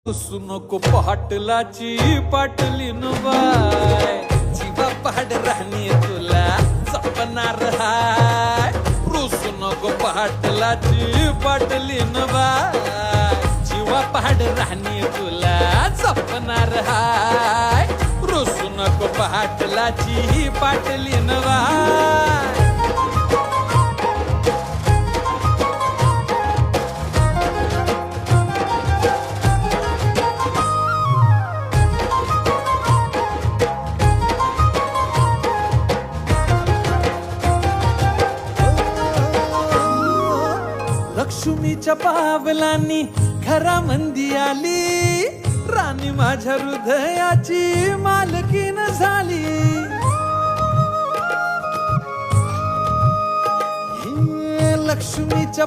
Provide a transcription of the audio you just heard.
नको पाटलाची पाटलीन बाय जीवा पहाड राहणी तुला जपणार हाय रुसू नको पाटलाची पाटलीन बाय जीवा पहाड राहणी तुला जपणार हाय रुसू नको पाटलाची पाटलीन बाय लक्ष्मीच्या पावलांनी घरामंदी आली राणी माझ्या हृदयाची मालकीन झाली लक्ष्मीच्या